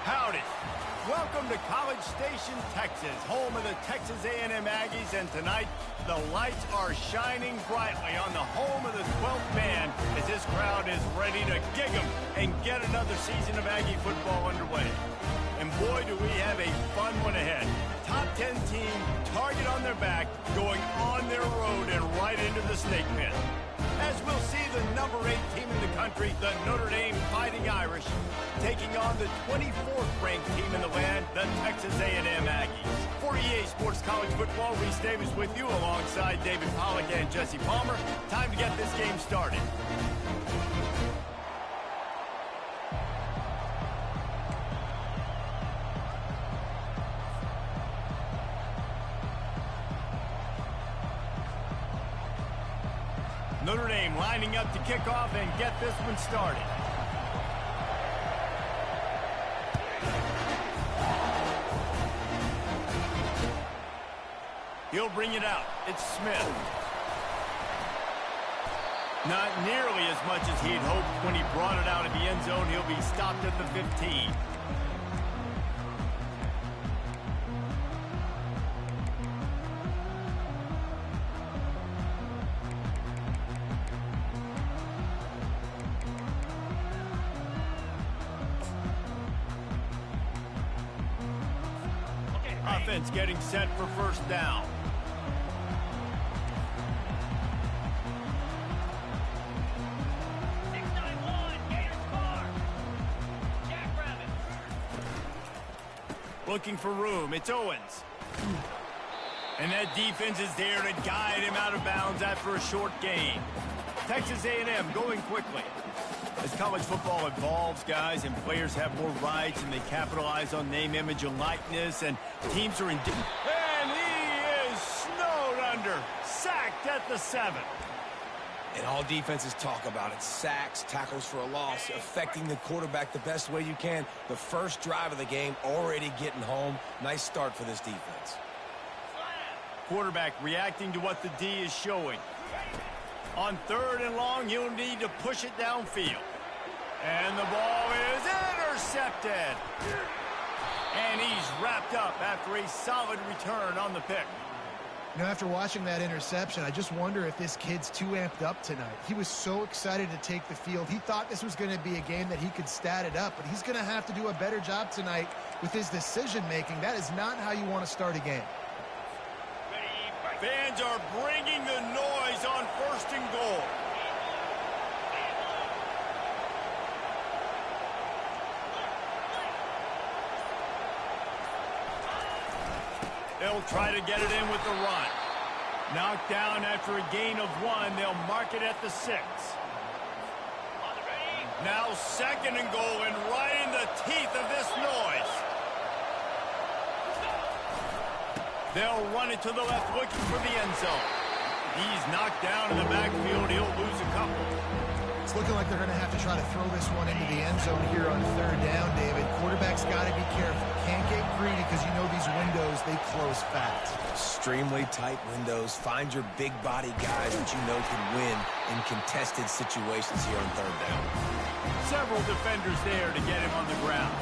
Howdy. Welcome to College Station, Texas, home of the Texas A&M Aggies, and tonight the lights are shining brightly on the home of the 12th man as this crowd is ready to gig 'em and get another season of Aggie football underway. And boy, do we have a fun one ahead. Top 10 team, target on their back, going on their road and right into the snake pit. As we'll see the number 8 team in the country, the Notre Dame Fighting Irish, taking on the 24th ranked team in the land, the Texas A&M Aggies. For EA Sports College Football, Reese Davis with you alongside David Pollack and Jesse Palmer. Time to get this game started. Notre Dame lining up to kick off and get this one started. He'll bring it out. It's Smith. Not nearly as much as he'd hoped when he brought it out of the end zone. He'll be stopped at the 15. Offense getting set for first down. Looking for room. It's Owens. And that defense is there to guide him out of bounds after a short gain. Texas A&M going quickly. As college football evolves, guys, and players have more rights and they capitalize on name, image, and likeness, and teams are in... And he is snowed under. Sacked at the 7. And all defenses talk about it. Sacks, tackles for a loss, affecting the quarterback the best way you can. The first drive of the game, already getting home. Nice start for this defense. Quarterback reacting to what the D is showing. On 3rd and long, he'll need to push it downfield. And the ball is intercepted. And he's wrapped up after a solid return on the pick. You know, after watching that interception, I just wonder if this kid's too amped up tonight. He was so excited to take the field. He thought this was going to be a game that he could stat it up, but he's going to have to do a better job tonight with his decision-making. That is not how you want to start a game. Fans are bringing the noise on 1st and goal. They'll try to get it in with the run. Knocked down after a gain of 1. They'll mark it at the 6. Now 2nd and goal, and right in the teeth of this noise. They'll run it to the left, looking for the end zone. He's knocked down in the backfield. He'll lose a couple. It's looking like they're going to have to try to throw this one into the end zone here on 3rd down, David. Quarterback's got to be careful. Can't get greedy because you know these windows, they close fast. Extremely tight windows. Find your big body guys that you know can win in contested situations here on 3rd down. Several defenders there to get him on the ground.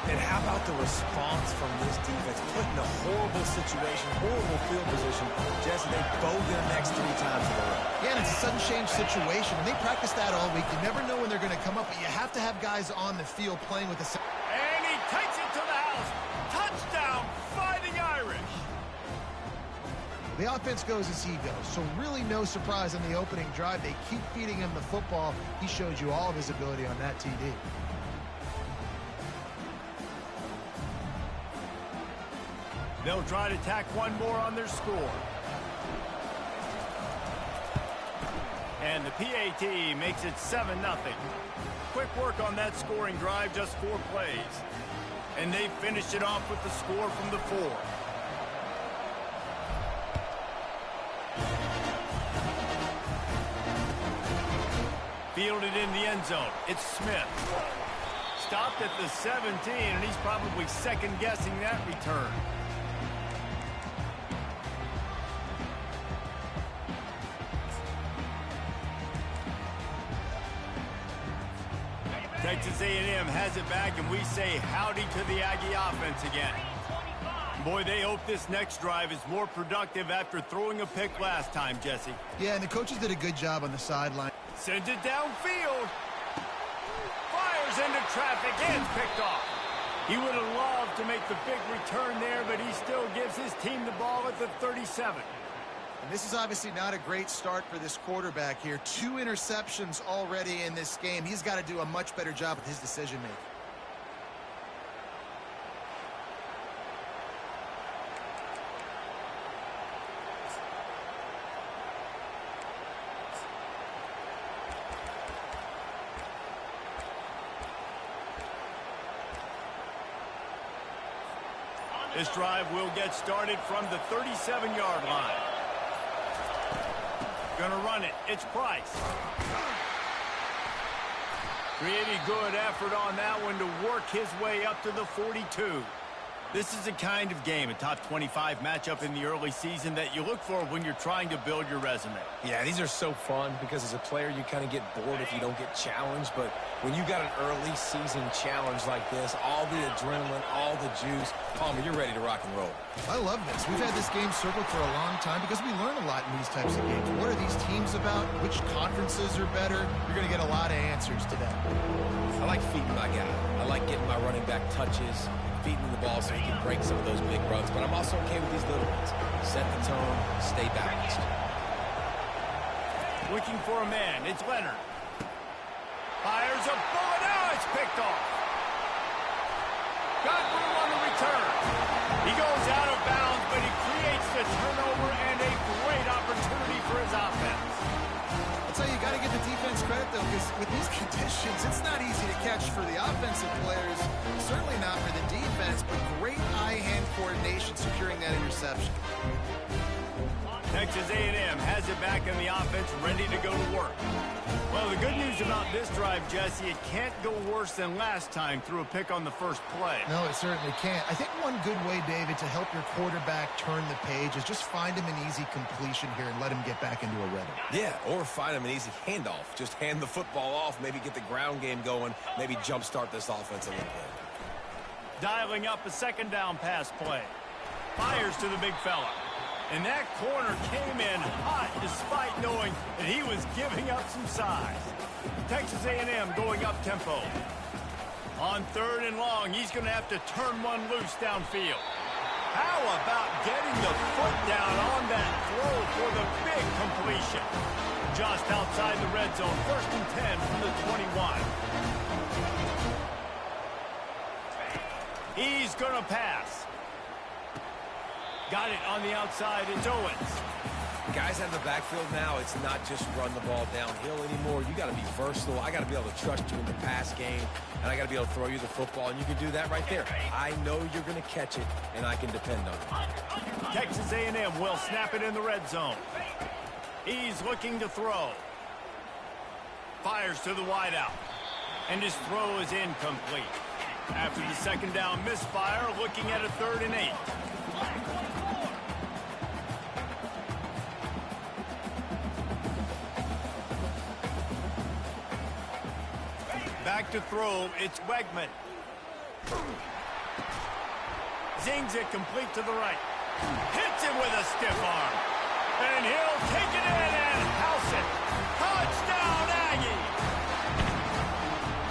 And how about the response from this defense? Put in a horrible situation, horrible field position. Jesse, they bowed their necks 3 times in a row. Yeah, and it's a sudden change situation. And they practice that all week. You never know when they're going to come up, but you have to have guys on the field playing with the... And he takes it to the house. Touchdown, Fighting Irish. The offense goes as he goes, so really no surprise on the opening drive. They keep feeding him the football. He showed you all of his ability on that TD. They'll try to tack one more on their score. And the PAT makes it 7-0. Quick work on that scoring drive, just 4 plays. And they finished it off with the score from the 4. Fielded in the end zone. It's Smith. Stopped at the 17, and he's probably second-guessing that return. Texas A&M has it back, and we say howdy to the Aggie offense again. Boy, they hope this next drive is more productive after throwing a pick last time, Jesse. Yeah, and the coaches did a good job on the sideline. Sends it downfield. Fires into traffic, and it's picked off. He would have loved to make the big return there, but he still gives his team the ball at the 37. And this is obviously not a great start for this quarterback here. 2 interceptions already in this game. He's got to do a much better job with his decision-making. This drive will get started from the 37-yard line. Gonna run it. It's Price. Pretty good effort on that one to work his way up to the 42. This is the kind of game, a top 25 matchup in the early season, that you look for when you're trying to build your resume. Yeah, these are so fun because as a player, you kind of get bored if you don't get challenged. But when you got an early season challenge like this, all the adrenaline, all the juice, Palmer, you're ready to rock and roll. I love this. We've had this game circled for a long time because we learn a lot in these types of games. What are these teams about? Which conferences are better? You're going to get a lot of answers today. I like feeding my guy. I like getting my running back touches, feeding the ball so he can break some of those big runs. But I'm also okay with these little ones. Set the tone, stay balanced. Looking for a man. It's Leonard. Fires a bullet. Now it's picked off. Got room on the return. He goes out of bounds, but he creates the turnover and a great opportunity for his offense. I'll tell you, got to give the defense credit, though, because with these conditions, it's not easy to catch for the offensive players. Certainly not for the defense, but great eye-hand coordination securing that interception. Texas A&M has it back in the offense, ready to go to work. Well, the good news about this drive, Jesse, it can't go worse than last time through a pick on the first play. No, it certainly can't. I think one good way, David, to help your quarterback turn the page is just find him an easy completion here and let him get back into a rhythm. Yeah, or find him an easy handoff. Just hand the football off, maybe get the ground game going, maybe jumpstart this offense a little bit. Dialing up a second down pass play. Fires to the big fella. And that corner came in hot despite knowing that he was giving up some size. Texas A&M going up tempo. On 3rd and long, he's going to have to turn one loose downfield. How about getting the foot down on that throw for the big completion? Just outside the red zone, 1st and 10 from the 21. He's going to pass. Got it on the outside. It's Owens. Guys out of the backfield now, it's not just run the ball downhill anymore. You got to be versatile. I got to be able to trust you in the pass game, and I got to be able to throw you the football, and you can do that right there. I know you're going to catch it, and I can depend on it. Texas A&M will snap it in the red zone. He's looking to throw. Fires to the wideout, and his throw is incomplete. After the second down misfire, looking at a 3rd and 8. Back to throw, it's Wegman. Zings it complete to the right. Hits it with a stiff arm. And he'll take it in and house it. Touchdown, Aggie!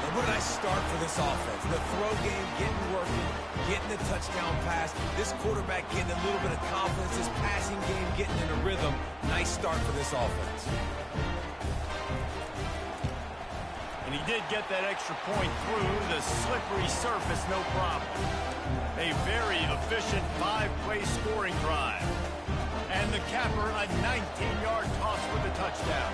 And what a nice start for this offense. The throw game getting working, getting the touchdown pass. This quarterback getting a little bit of confidence. This passing game getting in a rhythm. Nice start for this offense. And he did get that extra point through the slippery surface, no problem. A very efficient 5-play scoring drive. And the capper, a 19-yard toss for the touchdown.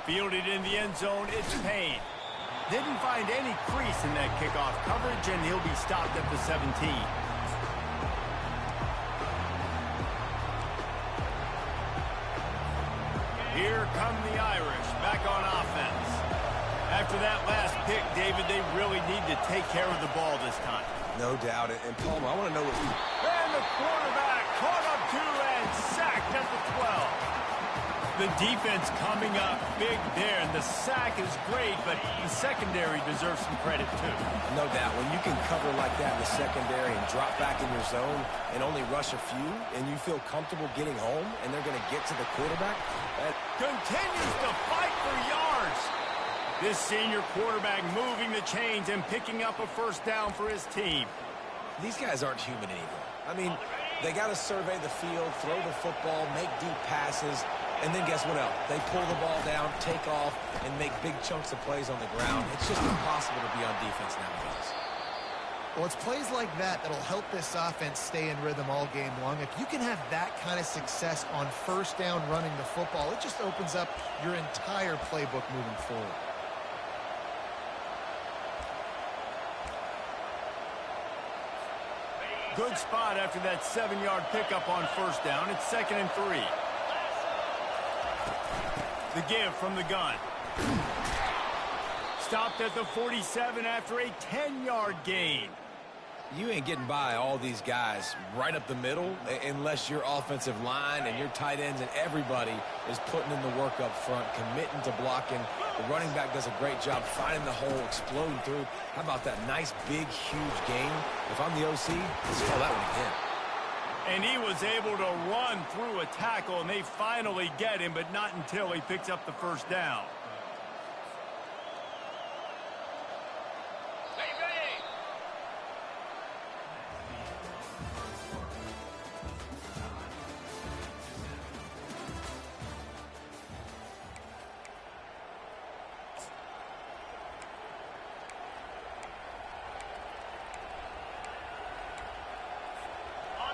Fielded in the end zone, it's Payne. Didn't find any crease in that kickoff coverage, and he'll be stopped at the 17. Here come the Irish back on offense. After that last pick, David, they really need to take care of the ball this time. No doubt. And Palmer, I want to know what... And the quarterback caught up to and sacked at the 12. The defense coming up big there, and the sack is great, but the secondary deserves some credit too. No doubt. When you can cover like that in the secondary and drop back in your zone and only rush a few, and you feel comfortable getting home, and they're going to get to the quarterback, that continues to fight for yards. This senior quarterback moving the chains and picking up a first down for his team. These guys aren't human anymore. I mean, they got to survey the field, throw the football, make deep passes, and then guess what else? They pull the ball down, take off, and make big chunks of plays on the ground. It's just impossible to be on defense nowadays. Well, it's plays like that that'll help this offense stay in rhythm all game long. If you can have that kind of success on first down running the football, it just opens up your entire playbook moving forward. Good spot after that 7-yard pickup on first down. It's 2nd and 3. The give from the gun. Stopped at the 47 after a 10-yard gain. You ain't getting by all these guys right up the middle unless your offensive line and your tight ends and everybody is putting in the work up front, committing to blocking. The running back does a great job finding the hole, exploding through. How about that nice, big, huge gain? If I'm the OC, let's call that one again. And he was able to run through a tackle, and they finally get him, but not until he picks up the first down.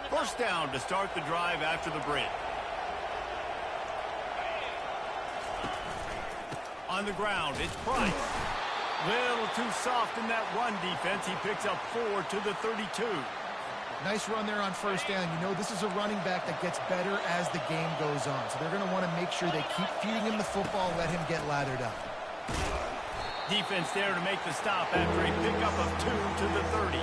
First down to start the drive after the break. On the ground, it's Price. Little too soft in that run defense. He picks up 4 to the 32. Nice run there on first down. You know, this is a running back that gets better as the game goes on. So they're going to want to make sure they keep feeding him the football, let him get lathered up. Defense there to make the stop after a pickup of 2 to the 30.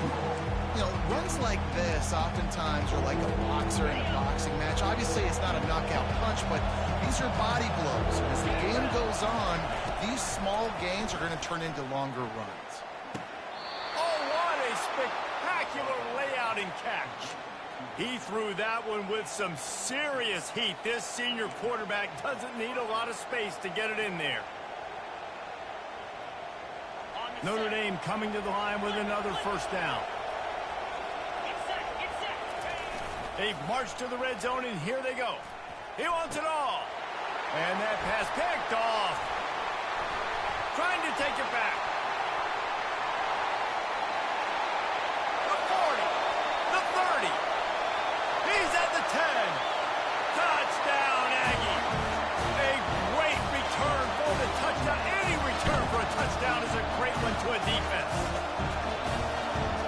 You know, runs like this oftentimes are like a boxer in a boxing match. Obviously, it's not a knockout punch, but these are body blows. And as the game goes on, these small gains are going to turn into longer runs. Oh, what a spectacular layout and catch. He threw that one with some serious heat. This senior quarterback doesn't need a lot of space to get it in there. Notre Dame coming to the line with another first down. They've marched to the red zone, and here they go. He wants it all. And that pass picked off. Trying to take it back. The 40. The 30. He's at the 10. Touchdown, Aggie. A great return for the touchdown. Any return for a touchdown is a great one to a defense.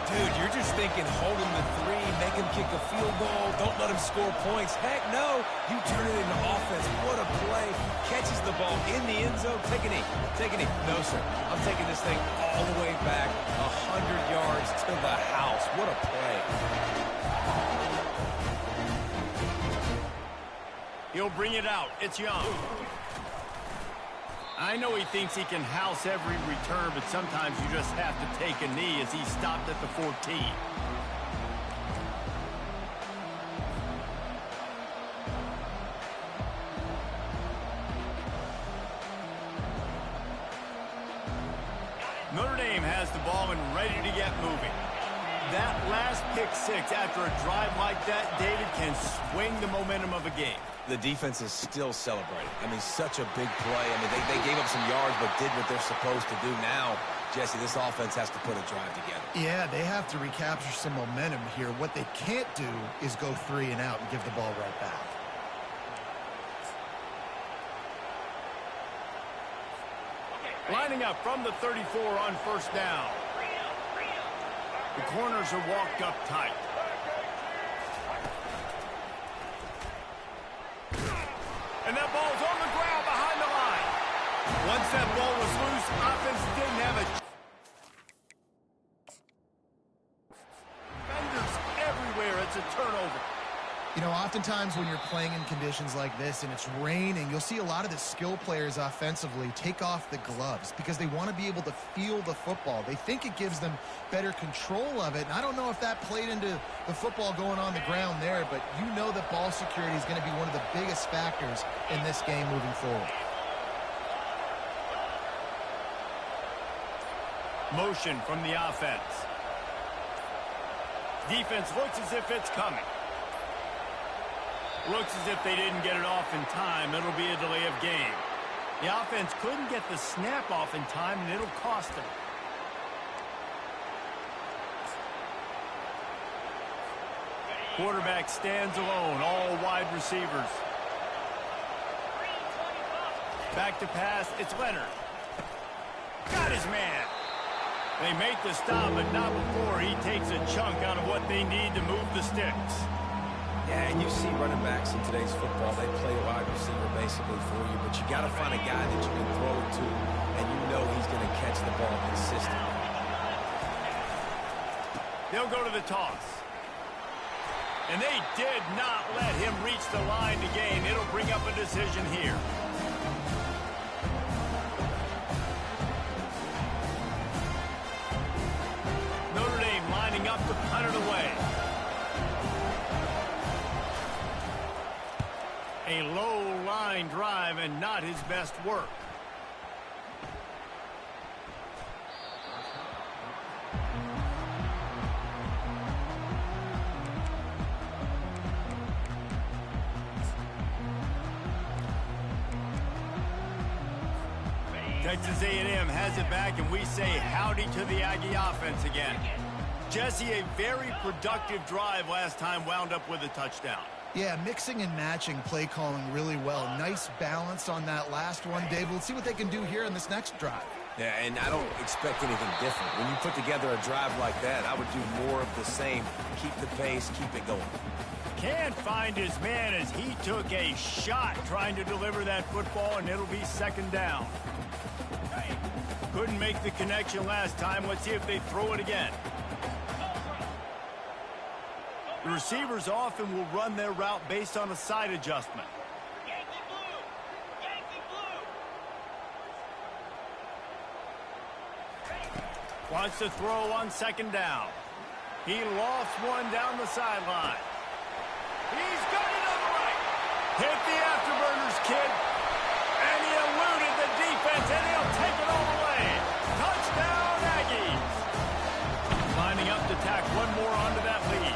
Dude, you're just thinking hold him to 3, make him kick a field goal, don't let him score points. Heck no, you turn it into offense. What a play. Catches the ball in the end zone. Take a knee. Take a knee. No, sir. I'm taking this thing all the way back 100 yards to the house. What a play. He'll bring it out. It's Young. I know he thinks he can house every return, but sometimes you just have to take a knee as he stopped at the 14. Notre Dame has the ball and ready to get moving. That last pick six after a drive like that, David, can swing the momentum of a game. The defense is still celebrating. I mean, such a big play. I mean, they gave up some yards but did what they're supposed to do. Now, Jesse, this offense has to put a drive together. Yeah, they have to recapture some momentum here. What they can't do is go 3 and out and give the ball right back. Lining up from the 34 on first down. The corners are walked up tight. And that ball's on the ground behind the line. Once that ball was loose, offense didn't have a defenders everywhere. It's a turnover. You know, oftentimes when you're playing in conditions like this and it's raining, you'll see a lot of the skill players offensively take off the gloves because they want to be able to feel the football. They think it gives them better control of it. And I don't know if that played into the football going on the ground there, but you know that ball security is going to be one of the biggest factors in this game moving forward. Motion from the offense. Defense looks as if it's coming. Looks as if they didn't get it off in time. It'll be a delay of game. The offense couldn't get the snap off in time, and it'll cost them. Quarterback stands alone, all wide receivers. Back to pass, it's Leonard. Got his man. They make the stop, but not before he takes a chunk out of what they need to move the sticks. Yeah, and you see running backs in today's football, they play wide receiver basically for you, but you got to find a guy that you can throw it to, and you know he's going to catch the ball consistently. They'll go to the toss. And they did not let him reach the line to gain. It'll bring up a decision here. Notre Dame lining up to punt it away. A low line drive and not his best work. Texas A&M has it back, and we say howdy to the Aggie offense again. Jesse, a very productive drive last time, wound up with a touchdown. Yeah, mixing and matching play calling really well. Nice balance on that last one, Dave. We'll see what they can do here in this next drive. Yeah, and I don't expect anything different. When you put together a drive like that, I would do more of the same. Keep the pace, keep it going. Can't find his man as he took a shot trying to deliver that football, and it'll be second down. Couldn't make the connection last time. Let's see if they throw it again. The receivers often will run their route based on a side adjustment. Yankee blue! Yankee blue! Wants to throw on second down. He lost one down the sideline. He's got it on the right. Hit the afterburners, kid. And he eluded the defense, and he'll take it all the way. Touchdown, Aggies. Lining up to tack one more onto that lead.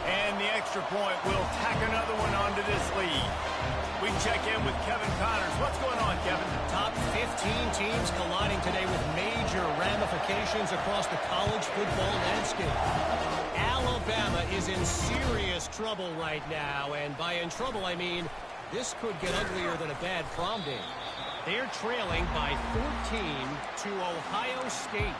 And the extra point will tack another one onto this lead. We check in with Kevin Connors. What's going on, Kevin? Top 15 teams colliding today with major ramifications across the college football landscape. Alabama is in serious trouble right now, and by in trouble, I mean this could get uglier than a bad prom date. They're trailing by 14 to Ohio State.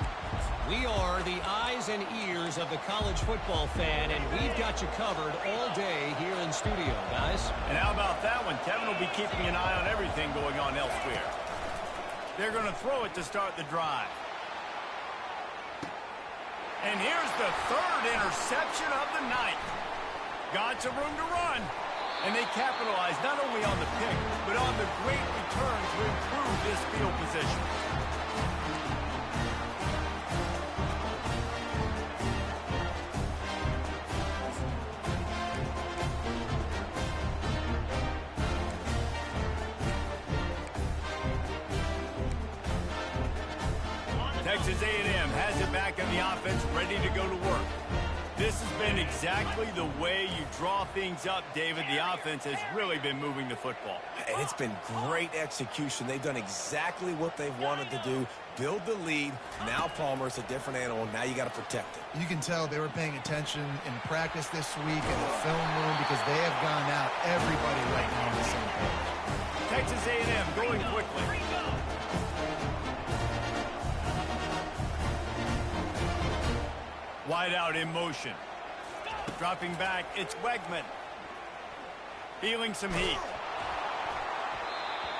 We are the eyes and ears of the college football fan, and we've got you covered all day here in studio, guys. And how about that one? Kevin will be keeping an eye on everything going on elsewhere. They're going to throw it to start the drive. And here's the third interception of the night. Got some room to run. And they capitalize not only on the pick, but on the great return to improve this field position. Texas A&M has it back in the offense, ready to go to work. This has been exactly the way you draw things up, David. The offense has really been moving the football. And it's been great execution. They've done exactly what they've wanted to do. Build the lead. Now Palmer's a different animal. Now you got to protect it. You can tell they were paying attention in practice this week in the film room because they have gone out everybody right now on the same page. Texas A&M going quickly. Wide out in motion. Dropping back, it's Wegman. Feeling some heat.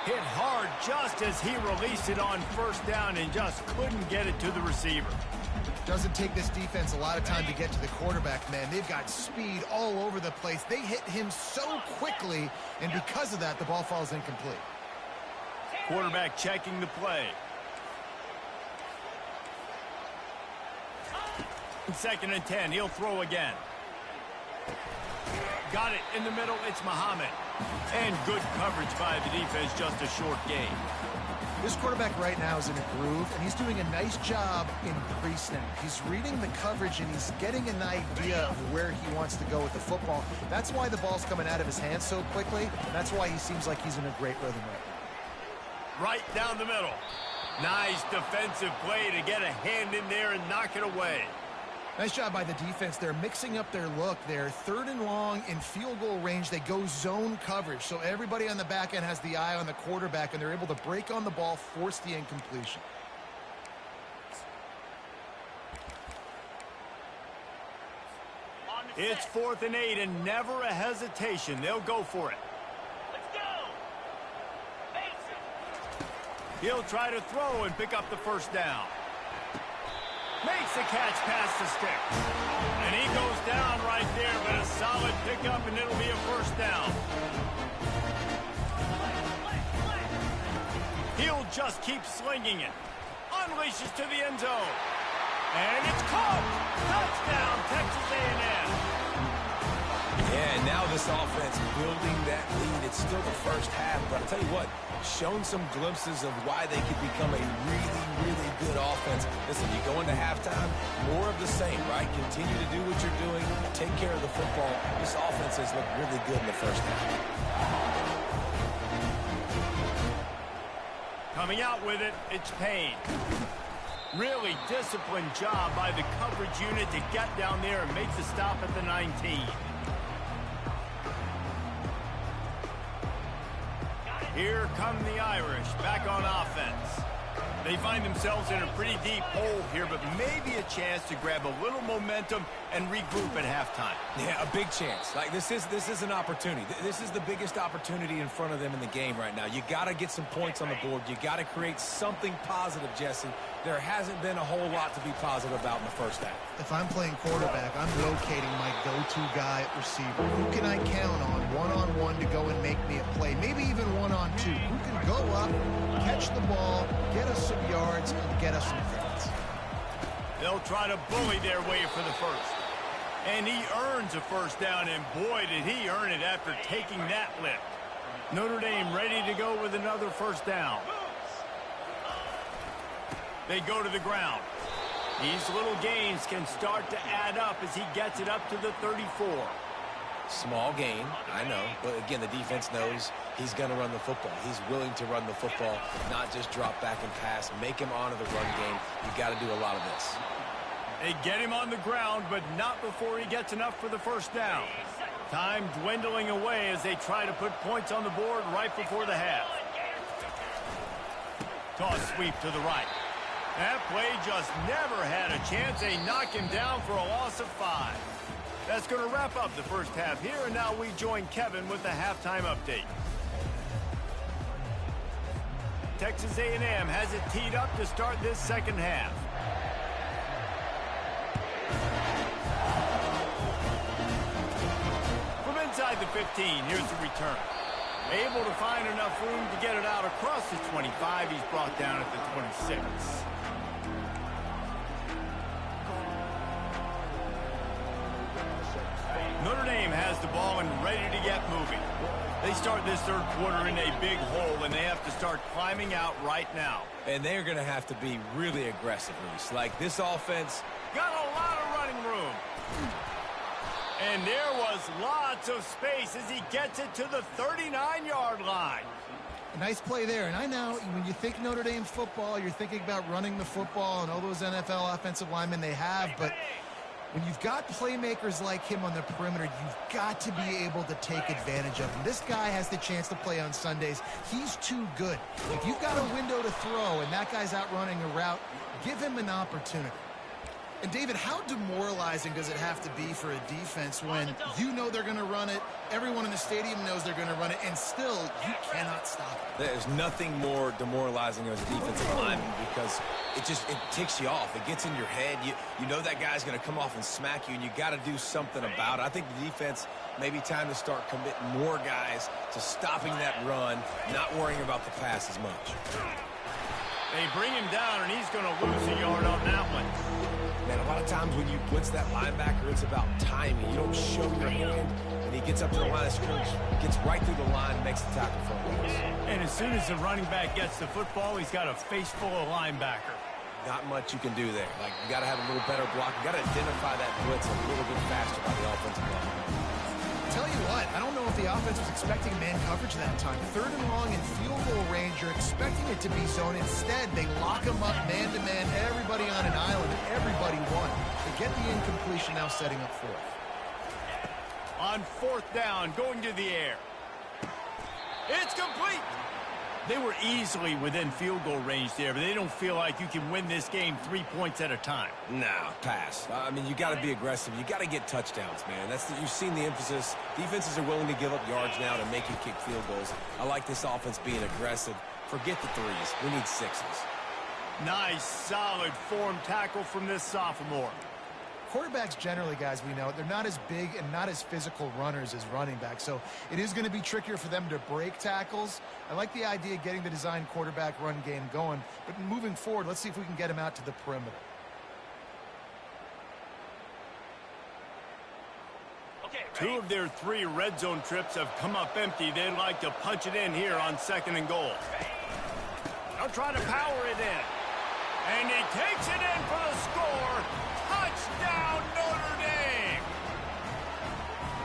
Hit hard just as he released it on first down and just couldn't get it to the receiver. Doesn't take this defense a lot of time to get to the quarterback, man. They've got speed all over the place. They hit him so quickly, and because of that, the ball falls incomplete. Quarterback checking the play. Second and 10. He'll throw again. Got it in the middle. It's Muhammad. And good coverage by the defense. Just a short gain. This quarterback right now is in a groove, and he's doing a nice job in pre-snap. He's reading the coverage, and he's getting an idea of where he wants to go with the football. That's why the ball's coming out of his hands so quickly, and that's why he seems like he's in a great rhythm right now. Right down the middle. Nice defensive play to get a hand in there and knock it away. Nice job by the defense. They're mixing up their look. They're third and long in field goal range. They go zone coverage. So everybody on the back end has the eye on the quarterback, and they're able to break on the ball, force the incompletion. It's 4th and 8 and never a hesitation. They'll go for it. Let's go. Mason. He'll try to throw and pick up the first down. Makes the catch past the sticks. And he goes down right there, but a solid pickup, and it'll be a first down. He'll just keep slinging it. Unleashes to the end zone. And it's caught. Touchdown, Texas A&M. Yeah, and now this offense building that lead. It's still the first half, but I'll tell you what, shown some glimpses of why they could become a really, really good offense. Listen, you go into halftime, more of the same, right? Continue to do what you're doing, take care of the football. This offense has looked really good in the first half. Coming out with it, it's Payne. Really disciplined job by the coverage unit to get down there and make the stop at the 19. Here come the Irish, back on offense. They find themselves in a pretty deep hole here, but maybe a chance to grab a little momentum and regroup at halftime. Yeah, a big chance. Like this is an opportunity. This is the biggest opportunity in front of them in the game right now. You got to get some points on the board. You got to create something positive, Jesse. There hasn't been a whole lot to be positive about in the first half. If I'm playing quarterback, I'm locating my go-to guy at receiver. Who can I count on one-on-one to go and make me a play? Maybe even one-on-two. Who can go up, catch the ball, get us some yards, and get us some points? They'll try to bully their way for the first. And he earns a first down, and boy, did he earn it after taking that lift. Notre Dame ready to go with another first down. They go to the ground. These little gains can start to add up as he gets it up to the 34. Small gain, I know, but again, the defense knows he's going to run the football. He's willing to run the football, not just drop back and pass, make him honor the run game. You've got to do a lot of this. They get him on the ground, but not before he gets enough for the first down. Time dwindling away as they try to put points on the board right before the half. Toss sweep to the right. That play just never had a chance. They knock him down for a loss of 5. That's going to wrap up the first half here, and now we join Kevin with the halftime update. Texas A&M has it teed up to start this second half. From inside the 15, here's the return. Able to find enough room to get it out across the 25. He's brought down at the 26. Notre Dame has the ball and ready to get moving. They start this third quarter in a big hole, and they have to start climbing out right now. And they're going to have to be really aggressive, Reese. Like this offense. Got a lot of running room. And there was lots of space as he gets it to the 39-yard line. A nice play there. And I know when you think Notre Dame football, you're thinking about running the football and all those NFL offensive linemen they have, but when you've got playmakers like him on the perimeter, you've got to be able to take advantage of him. This guy has the chance to play on Sundays. He's too good. If you've got a window to throw and that guy's out running a route, give him an opportunity. And David, how demoralizing does it have to be for a defense when you know they're going to run it, everyone in the stadium knows they're going to run it, and still you cannot stop it? There's nothing more demoralizing as a defensive lineman because it ticks you off. It gets in your head. You know that guy's going to come off and smack you, and you got to do something about it. I think the defense maybe time to start committing more guys to stopping that run, not worrying about the pass as much. They bring him down, and he's going to lose a yard on that one. Man, a lot of times when you blitz that linebacker, it's about timing. You don't show your hand, and he gets up to the line of scrimmage, gets right through the line, and makes the tackle for a loss. And as soon as the running back gets the football, he's got a face full of linebacker. Not much you can do there. Like, you got to have a little better block. You got to identify that blitz a little bit faster by the offensive line. Tell you what, I don't know if the offense was expecting man coverage that time. 3rd and long in field goal range, you're expecting it to be zone. Instead, they lock them up man-to-man, everybody on an island, and everybody won. They get the incompletion, now setting up 4th. On 4th down, going to the air. It's complete. They were easily within field goal range there, but they don't feel like you can win this game 3 points at a time. Nah, pass. I mean, you got to be aggressive. You got to get touchdowns, man. You've seen the emphasis. Defenses are willing to give up yards now to make you kick field goals. I like this offense being aggressive. Forget the 3s. We need 6s. Nice, solid form tackle from this sophomore. Quarterbacks generally, guys, we know, they're not as big and not as physical runners as running backs, so it is going to be trickier for them to break tackles. I like the idea of getting the design quarterback run game going, but moving forward, let's see if we can get him out to the perimeter. Okay, 2 of their 3 red zone trips have come up empty. They'd like to punch it in here on 2nd and goal. They'll try to power it in. And he takes it in for the score. Touchdown, Notre Dame!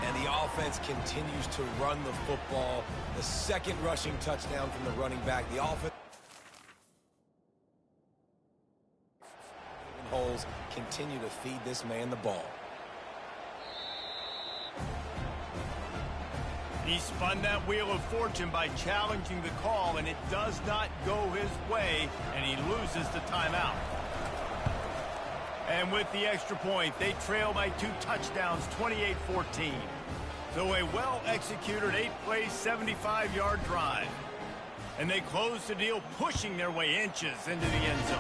And the offense continues to run the football. The 2nd rushing touchdown from the running back. The offense holes continue to feed this man the ball. He spun that wheel of fortune by challenging the call, and it does not go his way, and he loses the timeout. And with the extra point, they trail by 2 touchdowns, 28-14. So a well-executed 8-play, 75-yard drive. And they close the deal, pushing their way inches into the end zone.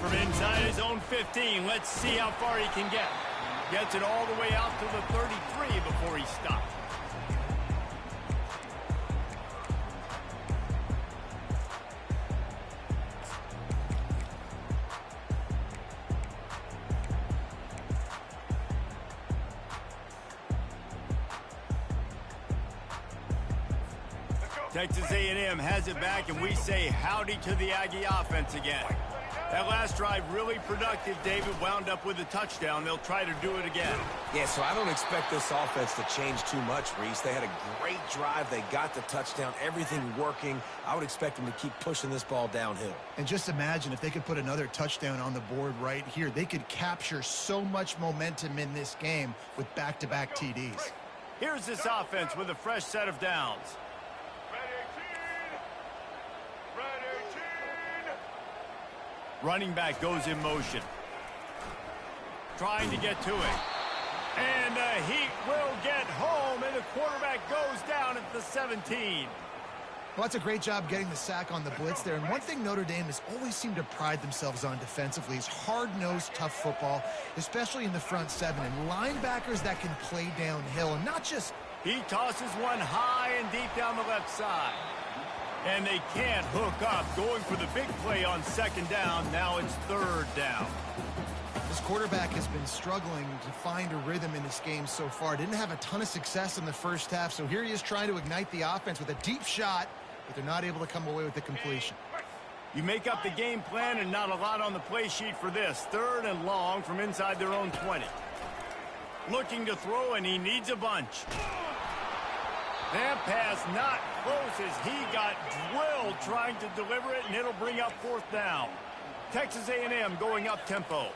From inside his own 15, let's see how far he can get. Gets it all the way out to the 33 before he stops. Texas A&M has it back, and we say howdy to the Aggie offense again. That last drive really productive. David wound up with a touchdown. They'll try to do it again. Yeah, so I don't expect this offense to change too much, Reese. They had a great drive. They got the touchdown. Everything working. I would expect them to keep pushing this ball downhill. And just imagine if they could put another touchdown on the board right here. They could capture so much momentum in this game with back-to-back TDs. Here's this offense with a fresh set of downs. Running back goes in motion. Trying to get to it. And the Heat will get home, and the quarterback goes down at the 17. Well, that's a great job getting the sack on the blitz there. And one thing Notre Dame has always seemed to pride themselves on defensively is hard-nosed, tough football, especially in the front 7. And linebackers that can play downhill and not just... He tosses one high and deep down the left side. And they can't hook up, going for the big play on 2nd down. Now it's 3rd down. This quarterback has been struggling to find a rhythm in this game so far. Didn't have a ton of success in the first half, so here he is trying to ignite the offense with a deep shot, but they're not able to come away with the completion. You make up the game plan and not a lot on the play sheet for this. 3rd and long from inside their own 20. Looking to throw, and he needs a bunch. That pass not close as he got drilled trying to deliver it, and it'll bring up 4th down. Texas A&M going up tempo.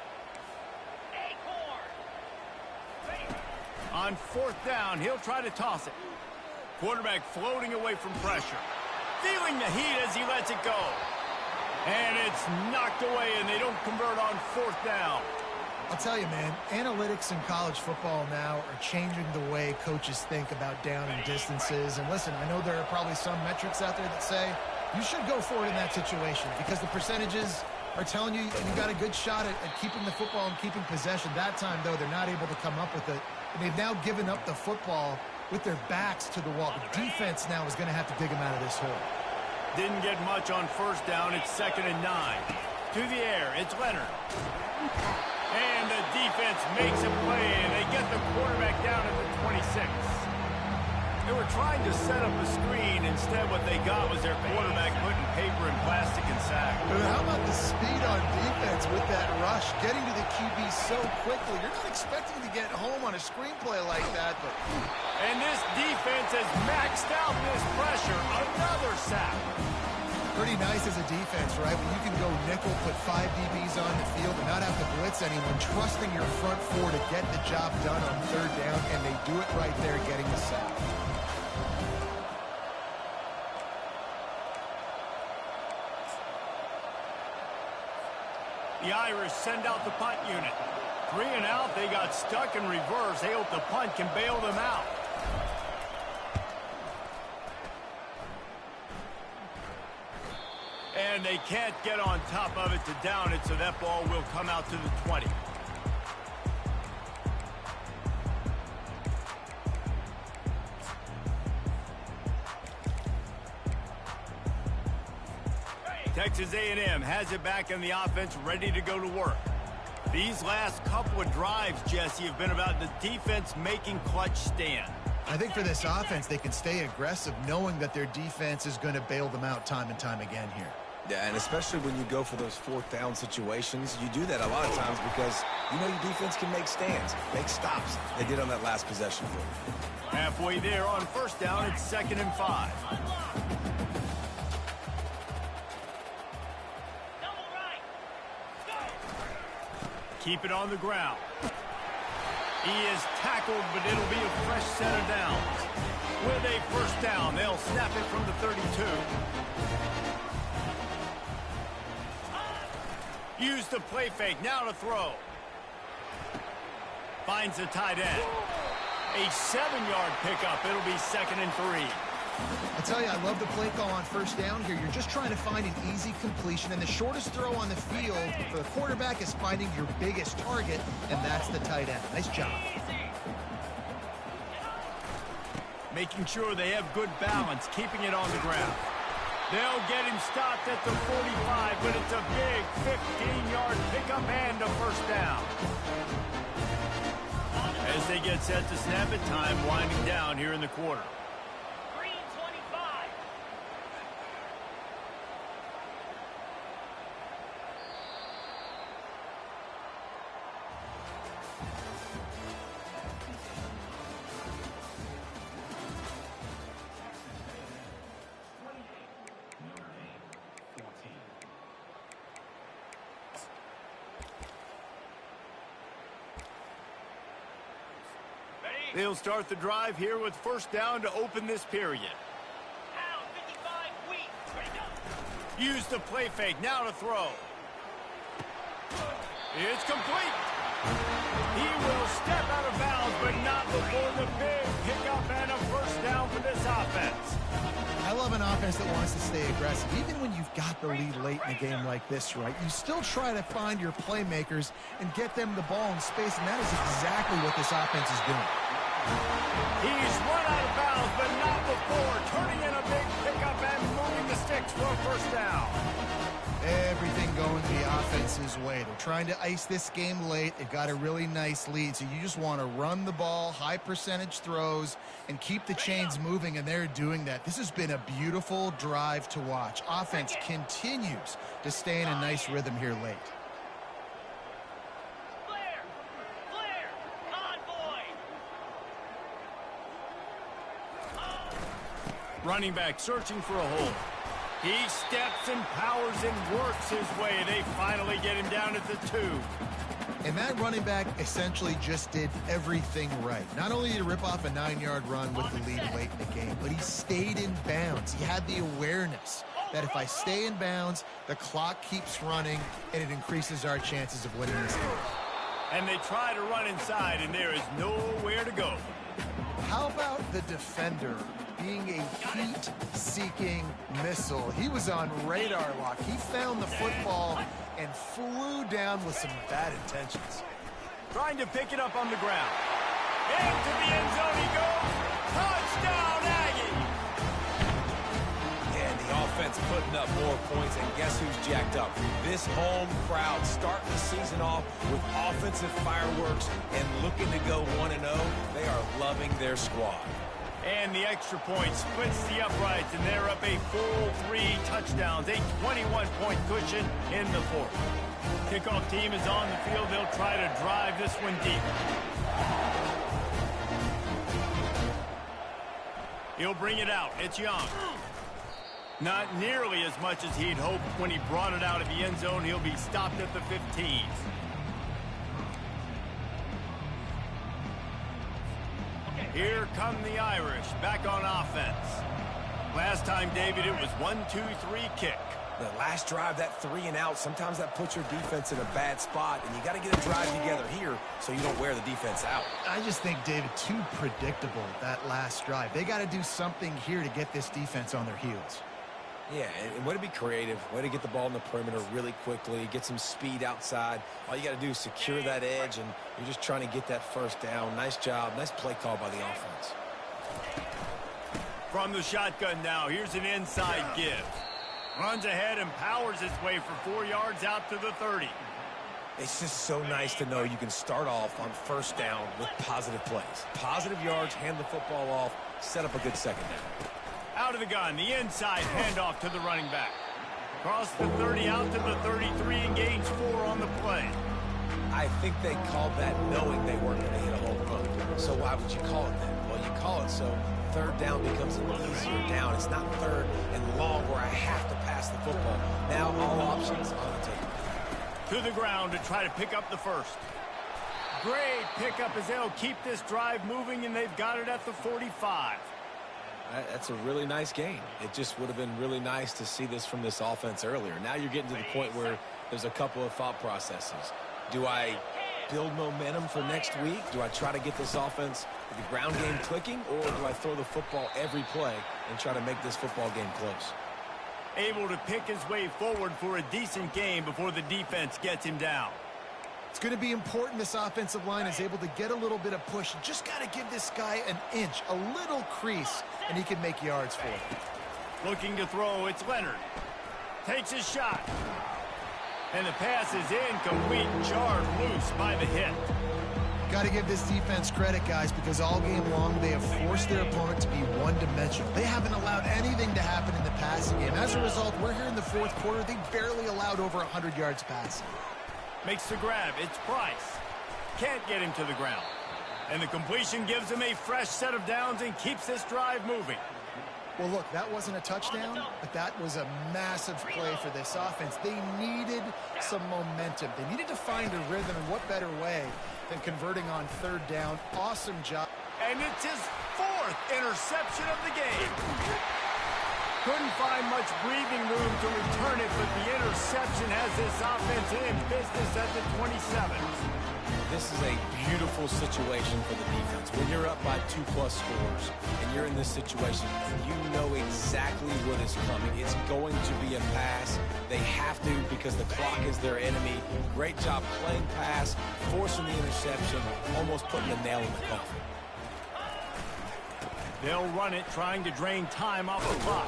On 4th down, he'll try to toss it. Quarterback floating away from pressure. Feeling the heat as he lets it go. And it's knocked away, and they don't convert on fourth down. I'll tell you, man, analytics in college football now are changing the way coaches think about down and distances. And listen, I know there are probably some metrics out there that say you should go for it in that situation because the percentages are telling you you got a good shot at keeping the football and keeping possession. That time, though, they're not able to come up with it. And they've now given up the football with their backs to the wall. The defense now is going to have to dig them out of this hole. Didn't get much on first down. It's 2nd and 9. To the air, it's Leonard. And the defense makes a play, and they get the quarterback down at the 26. They were trying to set up a screen. Instead, what they got was their quarterback putting paper and plastic and sack. But how about the speed on defense with that rush, getting to the QB so quickly? You're not expecting to get home on a screenplay like that, but... And this defense has maxed out this pressure. Another sack. Pretty nice as a defense, right? When you can go nickel, put 5 DBs on the field and not have to blitz anyone, trusting your front four to get the job done on third down, and they do it right there, getting the sack. The Irish send out the punt unit. 3 and out, they got stuck in reverse. They hope the punt can bail them out. And they can't get on top of it to down it, so that ball will come out to the 20. Texas A&M has it back in the offense, ready to go to work. These last couple of drives, Jesse, have been about the defense making clutch stand. I think for this offense, they can stay aggressive knowing that their defense is going to bail them out time and time again here. Yeah, and especially when you go for those fourth down situations, you do that a lot of times because you know your defense can make stands, make stops. They did on that last possession for you. Halfway there on first down, it's 2nd and 5. Double right. Go. Keep it on the ground. He is tackled, but it'll be a fresh set of downs. With a first down, they'll snap it from the 32. Use the play fake, now to throw. Finds the tight end. A 7-yard pickup. It'll be 2nd and 3. I tell you, I love the play call on first down here. You're just trying to find an easy completion, and the shortest throw on the field for the quarterback is finding your biggest target, and that's the tight end. Nice job. Making sure they have good balance, keeping it on the ground. They'll get him stopped at the 45, but it's a big 15-yard pickup and a first down. As they get set to snap it, time winding down here in the quarter. Green 25. They'll start the drive here with first down to open this period. Down 55 wheat. Ready to go. Use the play fake, now to throw. It's complete. He will step out of bounds, but not before the big pickup and a first down for this offense. I love an offense that wants to stay aggressive. Even when you've got the lead late in a game like this, right, you still try to find your playmakers and get them the ball in space, and that is exactly what this offense is doing. He's run out of bounds, but not before turning in a big pickup and moving the sticks for a first down. Everything going the offense's way. They're trying to ice this game late. They've got a really nice lead, so you just want to run the ball, high percentage throws, and keep the chains moving, and they're doing that. This has been a beautiful drive to watch. Offense continues to stay in a nice rhythm here late. Flare. Flare. Convoy. Running back searching for a hole. He steps and powers and works his way. They finally get him down at the 2. And that running back essentially just did everything right. Not only did he rip off a 9-yard run with the lead late in the game, but he stayed in bounds. He had the awareness that if I stay in bounds, the clock keeps running, and it increases our chances of winning this game. And they try to run inside, and there is nowhere to go. How about the defender being a heat-seeking missile? He was on radar lock. He found the football and flew down with some bad intentions. Trying to pick it up on the ground. Into the end zone he goes. Touchdown, Aggie! And the offense putting up more points, and guess who's jacked up? This home crowd starting the season off with offensive fireworks and looking to go 1-0. They are loving their squad. And the extra point splits the uprights, and they're up a full 3 touchdowns, a 21-point cushion in the fourth. Kickoff team is on the field. They'll try to drive this one deep. He'll bring it out. It's Young. Not nearly as much as he'd hoped when he brought it out of the end zone. He'll be stopped at the 15. Here come the Irish, back on offense. Last time, David, it was 1-2-3 kick. The last drive, that 3 and out, sometimes that puts your defense in a bad spot, and you got to get a drive together here so you don't wear the defense out. I just think, David, too predictable, that last drive. They got to do something here to get this defense on their heels. Yeah, and way to be creative, way to get the ball in the perimeter really quickly, get some speed outside. All you got to do is secure that edge, and you're just trying to get that first down. Nice job, nice play call by the offense. From the shotgun now, here's an inside give. Runs ahead and powers his way for 4 yards out to the 30. It's just so nice to know you can start off on first down with positive plays. Positive yards, hand the football off, set up a good second down. Out of the gun, the inside handoff to the running back. Across the 30 out to the 33 and gains 4 on the play. I think they called that knowing they weren't going to hit a home run. So why would you call it that? Well, you call it so third down becomes an easier down. It's not third and long where I have to pass the football. Now all options on the table. To the ground to try to pick up the first. Great pickup as they'll keep this drive moving, and they've got it at the 45. That's a really nice game. It just would have been really nice to see this from this offense earlier. Now you're getting to the point where there's a couple of thought processes. Do I build momentum for next week? Do I try to get this offense, the ground game clicking, or do I throw the football every play and try to make this football game close? Able to pick his way forward for a decent game before the defense gets him down. It's going to be important this offensive line is able to get a little bit of push. You just got to give this guy an inch, a little crease, and he can make yards for it. Looking to throw, it's Leonard. Takes his shot. And the pass is incomplete, jarred loose by the hit. Got to give this defense credit, guys, because all game long they have forced their opponent to be one-dimensional. They haven't allowed anything to happen in the passing game. As a result, we're here in the fourth quarter. They barely allowed over 100 yards passing. Makes the grab. It's Price. Can't get him to the ground. And the completion gives him a fresh set of downs and keeps this drive moving. Well, look, that wasn't a touchdown, but that was a massive play for this offense. They needed some momentum. They needed to find a rhythm, and what better way than converting on third down. Awesome job. And it's his 4th interception of the game. Couldn't find much breathing room to return it, but the interception has this offense in business at the 27. This is a beautiful situation for the defense. When you're up by 2+ scores and you're in this situation, you know exactly what is coming. It's going to be a pass. They have to because the clock is their enemy. Great job playing pass, forcing the interception, almost putting the nail in the coffin. They'll run it, trying to drain time off the clock.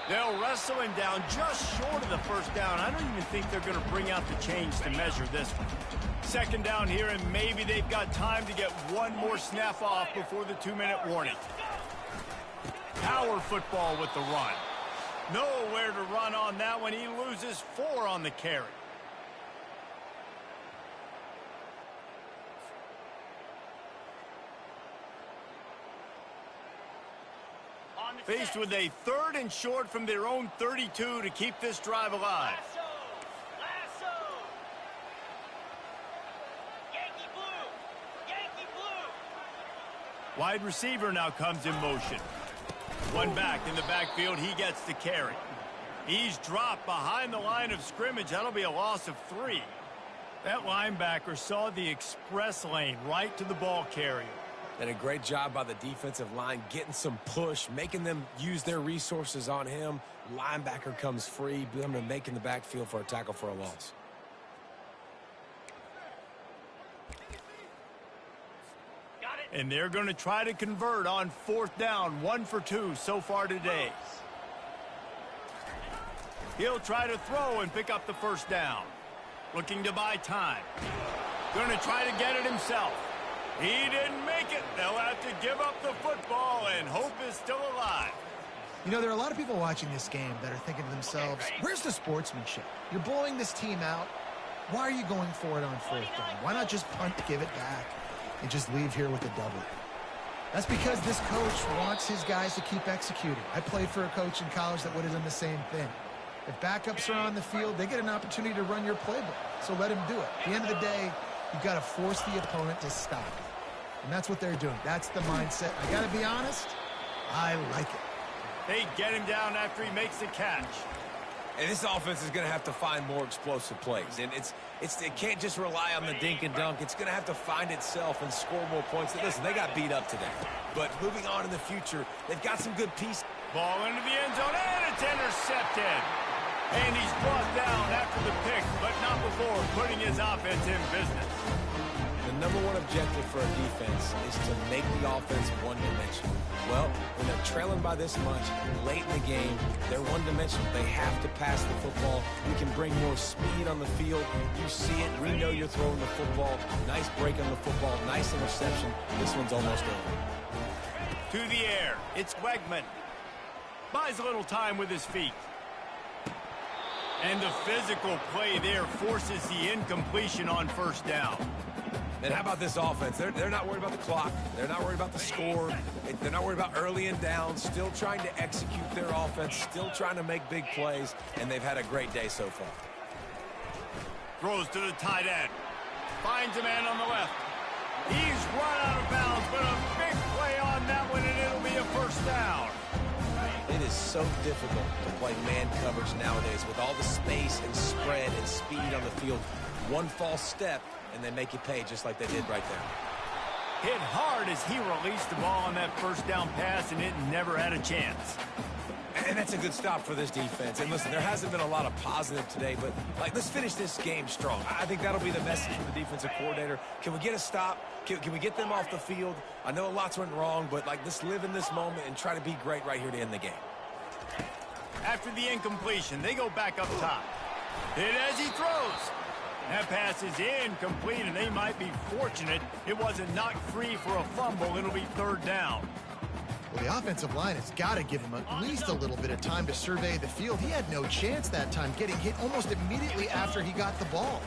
They'll wrestle him down just short of the first down. I don't even think they're going to bring out the chains to measure this one. Second down here, and maybe they've got time to get one more snap off before the 2-minute warning. Power football with the run. Nowhere to run on that one. He loses 4 on the carry. Faced with a 3rd and short from their own 32 to keep this drive alive. Lasso! Yankee blue! Yankee blue! Wide receiver now comes in motion. One back in the backfield. He gets the carry. He's dropped behind the line of scrimmage. That'll be a loss of 3. That linebacker saw the express lane right to the ball carrier. And a great job by the defensive line getting some push, making them use their resources on him. Linebacker comes free, making the backfield for a tackle for a loss. And they're going to try to convert on 4th down, 1 for 2 so far today. He'll try to throw and pick up the 1st down. Looking to buy time. Going to try to get it himself. He didn't make it. They'll have to give up the football, and hope is still alive. You know, there are a lot of people watching this game that are thinking to themselves, where's the sportsmanship? You're blowing this team out. Why are you going for it on 4th down? Why not just punt, give it back, and just leave here with a double? That's because this coach wants his guys to keep executing. I played for a coach in college that would have done the same thing. If backups are on the field, they get an opportunity to run your playbook. So let him do it. At the end of the day, you've got to force the opponent to stop. And that's what they're doing. That's the mindset. I got to be honest, I like it. They get him down after he makes the catch. And this offense is going to have to find more explosive plays. And it can't just rely on the dink and dunk. It's going to have to find itself and score more points. Listen, they got beat up today. But moving on in the future, they've got some good pieces. Ball into the end zone, and it's intercepted. And he's brought down after the pick, but not before putting his offense in business. The number one objective for a defense is to make the offense one-dimensional. Well, when they're trailing by this much late in the game, they're one-dimensional. They have to pass the football. We can bring more speed on the field. You see it. We know you're throwing the football. Nice break on the football. Nice interception. This one's almost over. To the air. It's Wegman. Buys a little time with his feet. And the physical play there forces the incompletion on 1st down. And how about this offense? They're not worried about the clock. They're not worried about the score. They're not worried about early and down. Still trying to execute their offense. Still trying to make big plays. And they've had a great day so far. Throws to the tight end. Finds a man on the left. He's run out of bounds, but a big play on that one, and it'll be a 1st down. It is so difficult to play man coverage nowadays with all the space and spread and speed on the field. One false step, and they make you pay just like they did right there. Hit hard as he released the ball on that 1st down pass, and it never had a chance. And that's a good stop for this defense. And listen, there hasn't been a lot of positive today, but let's finish this game strong. I think that'll be the message from the defensive coordinator. Can we get a stop? Can we get them off the field? I know lots went wrong, but let's live in this moment and try to be great right here to end the game. After the incompletion, they go back up top. Hit as he throws. That pass is incomplete, and they might be fortunate it wasn't knocked free for a fumble. It'll be 3rd down. Well, the offensive line has got to give him at least a little bit of time to survey the field. He had no chance that time, getting hit almost immediately after he got the ball.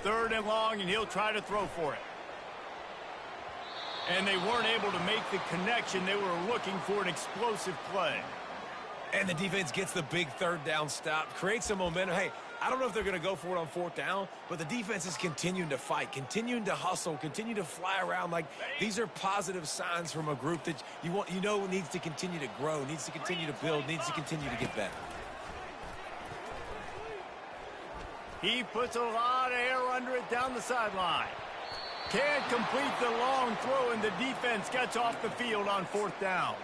3rd and long, and he'll try to throw for it. And they weren't able to make the connection. They were looking for an explosive play. And the defense gets the big 3rd down stop, creates some momentum. Hey, I don't know if they're going to go for it on 4th down, but the defense is continuing to fight, continuing to hustle, continue to fly around. These are positive signs from a group that you know needs to continue to grow, needs to continue to build, needs to continue to get better. He puts a lot of air under it down the sideline. Can't complete the long throw, and the defense gets off the field on 4th down.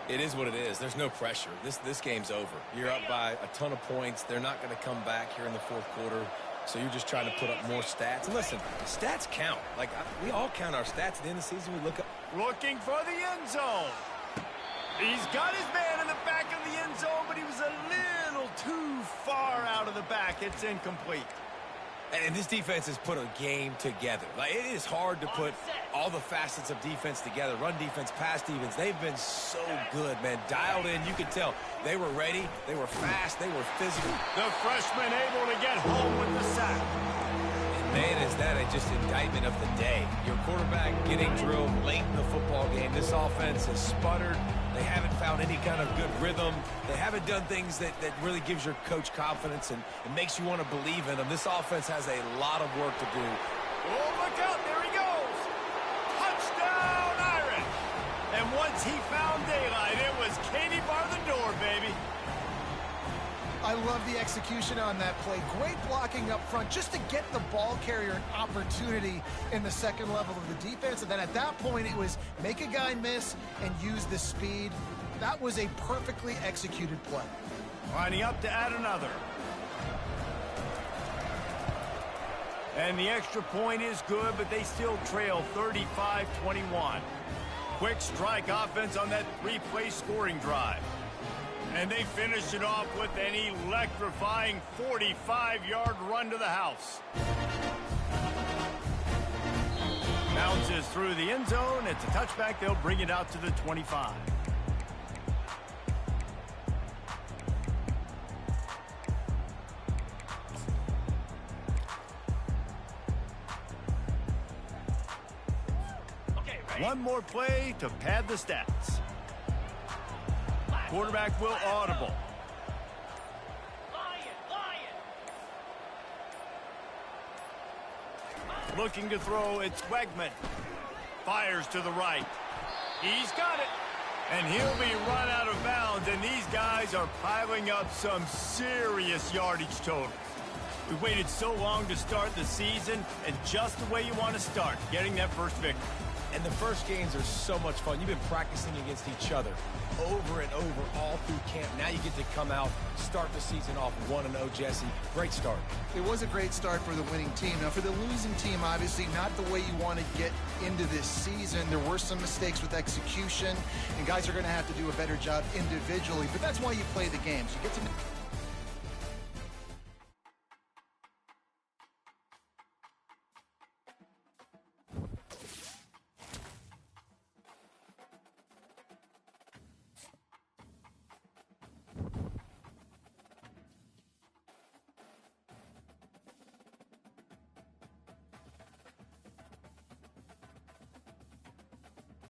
It is what it is. There's no pressure. This game's over. You're up by a ton of points. They're not going to come back here in the 4th quarter. So you're just trying to put up more stats. And listen, stats count. We all count our stats at the end of the season. We look up. Looking for the end zone. He's got his man in the back of the end zone, but he was a little too far out of the back. It's incomplete. And this defense has put a game together. It is hard to put all the facets of defense together. Run defense, pass defense. They've been so good, man. Dialed in. You could tell they were ready. They were fast. They were physical. The freshman able to get home with the sack. And man, is that just indictment of the day. Your quarterback getting drilled late in the football game. This offense has sputtered. They haven't found any kind of good rhythm. They haven't done things that really gives your coach confidence and makes you want to believe in them. This offense has a lot of work to do. Oh, look out. There he goes. Touchdown, Irish. And once he found daylight, it was Katie bar the door, baby. I love the execution on that play. Great blocking up front just to get the ball carrier an opportunity in the second level of the defense. And then at that point, it was make a guy miss and use the speed. That was a perfectly executed play. Lining up to add another. And the extra point is good, but they still trail 35-21. Quick strike offense on that three-play scoring drive. And they finish it off with an electrifying 45-yard run to the house. Bounces through the end zone. It's a touchback. They'll bring it out to the 25. One more play to pad the stats. Quarterback will audible. Looking to throw, it's Wegman. Fires to the right. He's got it. And he'll be run out of bounds, and these guys are piling up some serious yardage totals. We waited so long to start the season, and just the way you want to start, getting that first victory. And the first games are so much fun. You've been practicing against each other over and over all through camp. Now you get to come out, start the season off 1-0, Jesse. Great start. It was a great start for the winning team. Now, for the losing team, obviously not the way you want to get into this season. There were some mistakes with execution, and guys are going to have to do a better job individually. But that's why you play the games. You get to